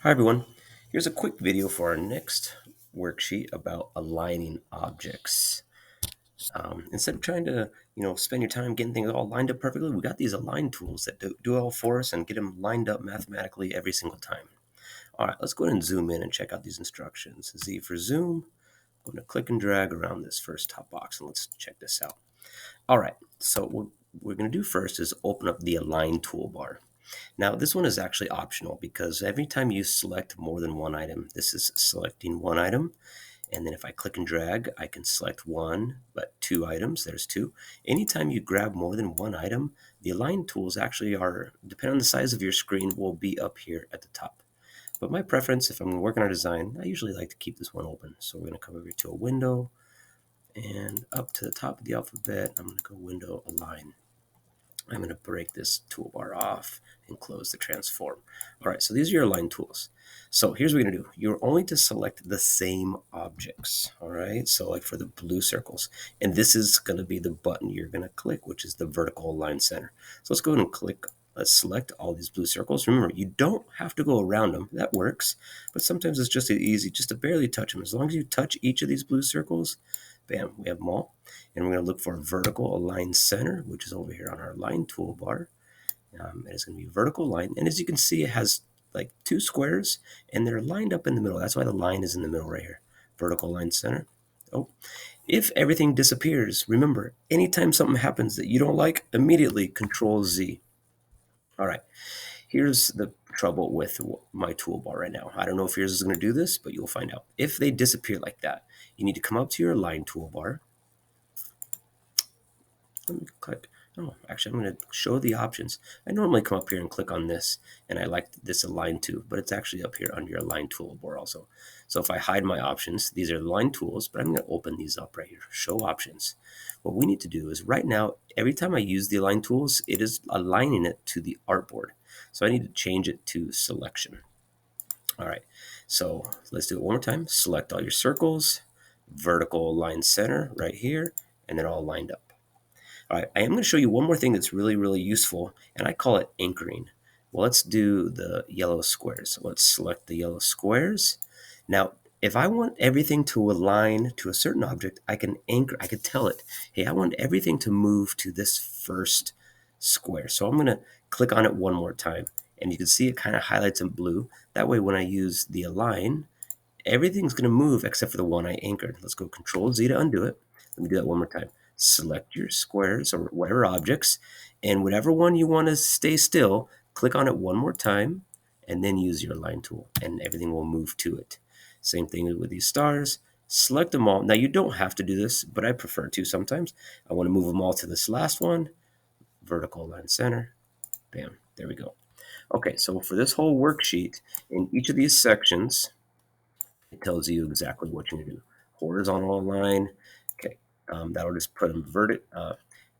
Hi everyone, here's a quick video for our next worksheet about aligning objects. Instead of trying to, spend your time getting things all lined up perfectly, we got these align tools that do it all for us and get them lined up mathematically every single time. All right, let's go ahead and zoom in and check out these instructions. Z for zoom, I'm going to click and drag around this first top box and let's check this out. All right, so what we're going to do first is open up the align toolbar. Now, this one is actually optional because every time you select more than one item, this is selecting one item. And then if I click and drag, I can select one, but two items, there's two. Anytime you grab more than one item, the align tools actually are, depending on the size of your screen, will be up here at the top. But my preference, if I'm working on a design, I usually like to keep this one open. So we're going to come over to a window and up to the top of the alphabet, I'm going to go window align. I'm going to break this toolbar off and close the transform. All right, so these are your align tools. So here's what we're going to do. You're only to select the same objects. All right, so like for the blue circles. And this is going to be the button you're going to click, which is the vertical align center. So let's go ahead and click. Let's select all these blue circles. Remember, you don't have to go around them. That works. But sometimes it's just easy just to barely touch them. As long as you touch each of these blue circles, bam, we have them all. And we're going to look for a vertical align center, which is over here on our line toolbar. And it's going to be vertical line. And as you can see, it has like two squares and they're lined up in the middle. That's why the line is in the middle right here. Vertical line center. Oh, if everything disappears, remember, anytime something happens that you don't like, immediately Control Z. All right, here's the trouble with my toolbar right now. I don't know if yours is going to do this, but you'll find out. If they disappear like that, you need to come up to your line toolbar. Let me click. Oh, actually, I'm going to show the options. I normally come up here and click on this, and I like this align to, but it's actually up here under your align toolbar also. So if I hide my options, these are the align tools, but I'm going to open these up right here. Show options. What we need to do is right now, every time I use the align tools, it is aligning it to the artboard. So I need to change it to selection. All right, so let's do it one more time. Select all your circles, vertical align center right here, and they're all lined up. All right, I am going to show you one more thing that's really, really useful, and I call it anchoring. Well, let's do the yellow squares. So let's select the yellow squares. Now, if I want everything to align to a certain object, I can anchor, I could tell it, hey, I want everything to move to this first square. So I'm going to click on it one more time, and you can see it kind of highlights in blue. That way, when I use the align, everything's going to move except for the one I anchored. Let's go Control Z to undo it. Let me do that one more time. Select your squares or whatever objects, and whatever one you want to stay still, click on it one more time, and then use your align tool, and everything will move to it. Same thing with these stars. Select them all. Now, you don't have to do this, but I prefer to sometimes. I want to move them all to this last one. Vertical align center. Bam. There we go. Okay, so for this whole worksheet, in each of these sections, it tells you exactly what you're going to do. Horizontal line. Okay, that'll just put them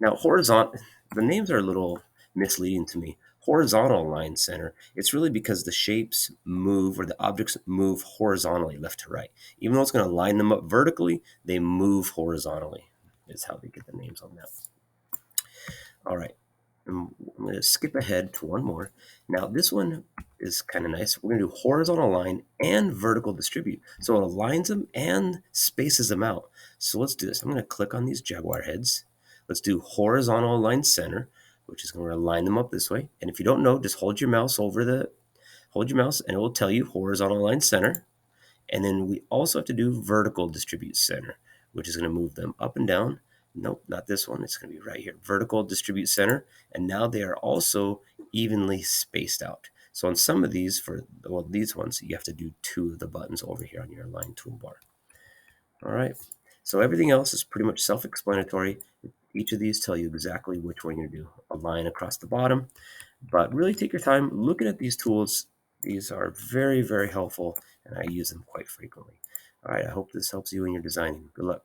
now, horizontal, the names are a little misleading to me. Horizontal line center, it's really because the shapes move or the objects move horizontally left to right. Even though it's going to line them up vertically, they move horizontally, is how they get the names on that. All right. I'm going to skip ahead to one more. Now, this one is kind of nice. We're going to do horizontal line and vertical distribute. So it aligns them and spaces them out. So let's do this. I'm going to click on these jaguar heads. Let's do horizontal align center, which is going to align them up this way. And if you don't know, just hold your mouse and it will tell you horizontal align center. And then we also have to do vertical distribute center, which is going to move them up and down. Nope, not this one. It's going to be right here. Vertical distribute center. And now they are also evenly spaced out. So on some of these, these ones, you have to do two of the buttons over here on your align toolbar. All right. So everything else is pretty much self-explanatory. Each of these tell you exactly which one you're going to do. A line across the bottom. But really take your time looking at these tools. These are very, very helpful, and I use them quite frequently. All right, I hope this helps you in your designing. Good luck.